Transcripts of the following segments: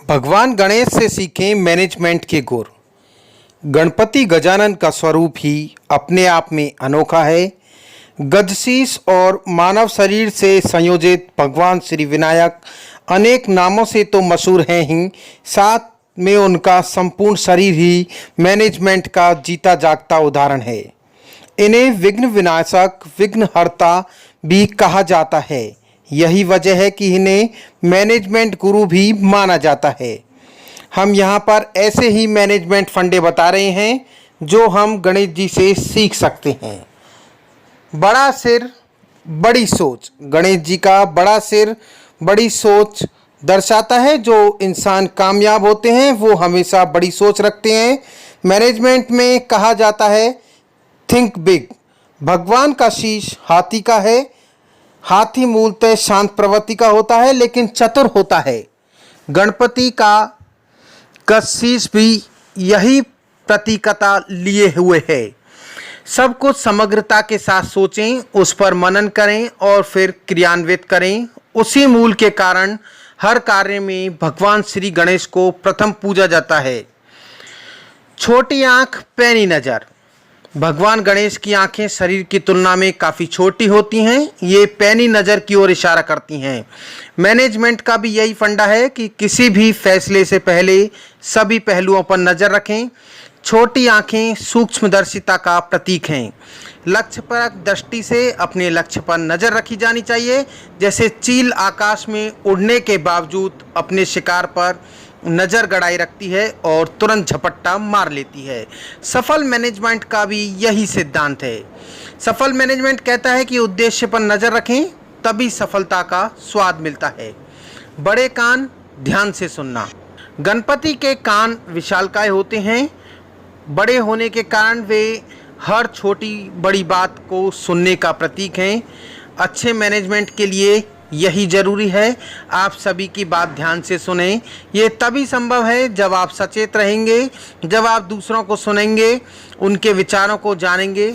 भगवान गणेश से सीखें मैनेजमेंट के गुर। गणपति गजानन का स्वरूप ही अपने आप में अनोखा है। गजशीश और मानव शरीर से संयोजित भगवान श्री विनायक अनेक नामों से तो मशहूर हैं ही, साथ में उनका संपूर्ण शरीर ही मैनेजमेंट का जीता जागता उदाहरण है। इन्हें विघ्न विनाशक, विघ्नहर्ता भी कहा जाता है। यही वजह है कि इन्हें मैनेजमेंट गुरु भी माना जाता है। हम यहाँ पर ऐसे ही मैनेजमेंट फंडे बता रहे हैं जो हम गणेश जी से सीख सकते हैं। बड़ा सिर बड़ी सोच। गणेश जी का बड़ा सिर बड़ी सोच दर्शाता है। जो इंसान कामयाब होते हैं वो हमेशा बड़ी सोच रखते हैं। मैनेजमेंट में कहा जाता है थिंक बिग। भगवान का शीश हाथी का है। हाथी मूलतः शांत प्रवृत्ति का होता है लेकिन चतुर होता है। गणपति का शीश भी यही प्रतीकता लिए हुए है। सब कुछ समग्रता के साथ सोचें, उस पर मनन करें और फिर क्रियान्वित करें। उसी मूल के कारण हर कार्य में भगवान श्री गणेश को प्रथम पूजा जाता है। छोटी आंख पैनी नज़र। भगवान गणेश की आंखें शरीर की तुलना में काफ़ी छोटी होती हैं। ये पैनी नज़र की ओर इशारा करती हैं। मैनेजमेंट का भी यही फंडा है कि किसी भी फैसले से पहले सभी पहलुओं पर नज़र रखें। छोटी आंखें सूक्ष्मदर्शिता का प्रतीक हैं। लक्ष्यपरक दृष्टि से अपने लक्ष्य पर नज़र रखी जानी चाहिए। जैसे चील आकाश में उड़ने के बावजूद अपने शिकार पर नज़र गड़ाए रखती है और तुरंत झपट्टा मार लेती है। सफल मैनेजमेंट का भी यही सिद्धांत है। सफल मैनेजमेंट कहता है कि उद्देश्य पर नज़र रखें, तभी सफलता का स्वाद मिलता है। बड़े कान, ध्यान से सुनना। गणपति के कान विशालकाय होते हैं। बड़े होने के कारण वे हर छोटी बड़ी बात को सुनने का प्रतीक हैं। अच्छे मैनेजमेंट के लिए यही ज़रूरी है, आप सभी की बात ध्यान से सुनें। ये तभी संभव है जब आप सचेत रहेंगे, जब आप दूसरों को सुनेंगे, उनके विचारों को जानेंगे,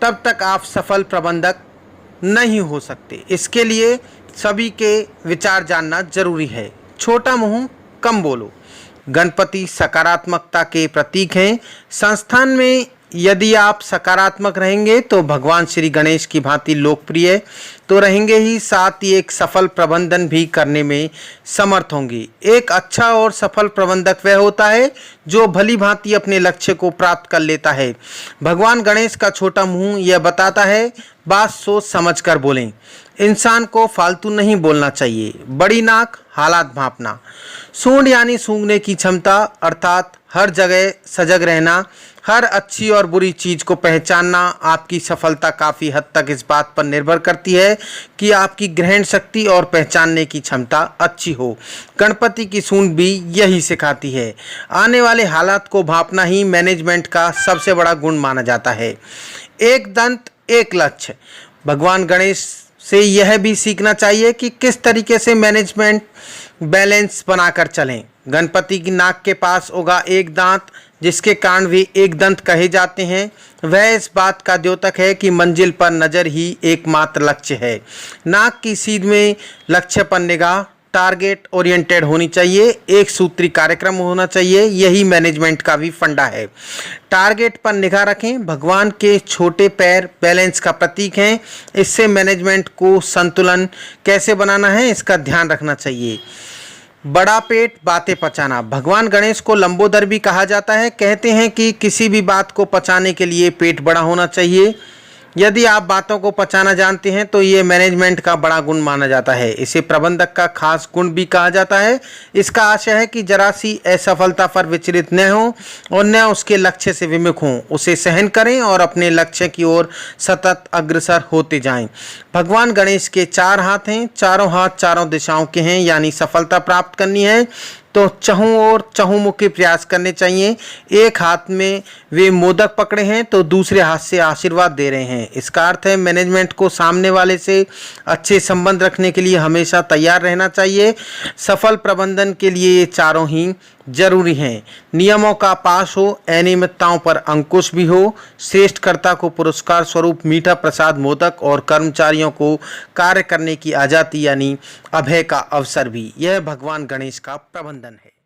तब तक आप सफल प्रबंधक नहीं हो सकते। इसके लिए सभी के विचार जानना जरूरी है। छोटा मुंह कम बोलो। गणपति सकारात्मकता के प्रतीक हैं। संस्थान में यदि आप सकारात्मक रहेंगे तो भगवान श्री गणेश की भांति लोकप्रिय तो रहेंगे ही, साथ ही एक सफल प्रबंधन भी करने में समर्थ होंगे। एक अच्छा और सफल प्रबंधक वह होता है जो भली भांति अपने लक्ष्य को प्राप्त कर लेता है। भगवान गणेश का छोटा मुंह यह बताता है बात सोच समझ कर बोलें। इंसान को फालतू नहीं बोलना चाहिए। बड़ी नाक, हालात भांपना। सूंड यानी सूंघने की क्षमता, अर्थात हर जगह सजग रहना, हर अच्छी और बुरी चीज़ को पहचानना। आपकी सफलता काफ़ी हद तक इस बात पर निर्भर करती है कि आपकी ग्रहण शक्ति और पहचानने की क्षमता अच्छी हो। गणपति की सूंड भी यही सिखाती है। आने वाले हालात को भांपना ही मैनेजमेंट का सबसे बड़ा गुण माना जाता है। एक दंत एक लक्ष्य। भगवान गणेश से यह भी सीखना चाहिए कि किस तरीके से मैनेजमेंट बैलेंस बनाकर चलें। गणपति की नाक के पास होगा एक दांत, जिसके कारण वे एक दंत कहे जाते हैं। वह इस बात का द्योतक है कि मंजिल पर नज़र ही एकमात्र लक्ष्य है। नाक की सीध में लक्ष्य पर निगाह, टारगेट ओरिएंटेड होनी चाहिए। एक सूत्री कार्यक्रम होना चाहिए। यही मैनेजमेंट का भी फंडा है। टारगेट पर निगाह रखें। भगवान के छोटे पैर बैलेंस का प्रतीक हैं। इससे मैनेजमेंट को संतुलन कैसे बनाना है इसका ध्यान रखना चाहिए। बड़ा पेट बातें पचाना। भगवान गणेश को लंबोदर भी कहा जाता है। कहते हैं कि किसी भी बात को पचाने के लिए पेट बड़ा होना चाहिए। यदि आप बातों को पचाना जानते हैं तो ये मैनेजमेंट का बड़ा गुण माना जाता है। इसे प्रबंधक का खास गुण भी कहा जाता है। इसका आशय है कि जरा सी असफलता पर विचलित न हो और न उसके लक्ष्य से विमुख हों। उसे सहन करें और अपने लक्ष्य की ओर सतत अग्रसर होते जाएं। भगवान गणेश के 4 हाथ हैं। चारों हाथ चारों दिशाओं के हैं, यानी सफलता प्राप्त करनी है तो चहुमुखी प्रयास करने चाहिए। एक हाथ में वे मोदक पकड़े हैं तो दूसरे हाथ से आशीर्वाद दे रहे हैं। इसका अर्थ है मैनेजमेंट को सामने वाले से अच्छे संबंध रखने के लिए हमेशा तैयार रहना चाहिए। सफल प्रबंधन के लिए ये चारों ही जरूरी हैं। नियमों का पास हो, अनियमितताओं पर अंकुश भी हो, श्रेष्ठकर्ता को पुरस्कार स्वरूप मीठा प्रसाद मोदक और कर्मचारियों को कार्य करने की आज़ादी यानी अभय का अवसर भी। यह भगवान गणेश का प्रबंधन है।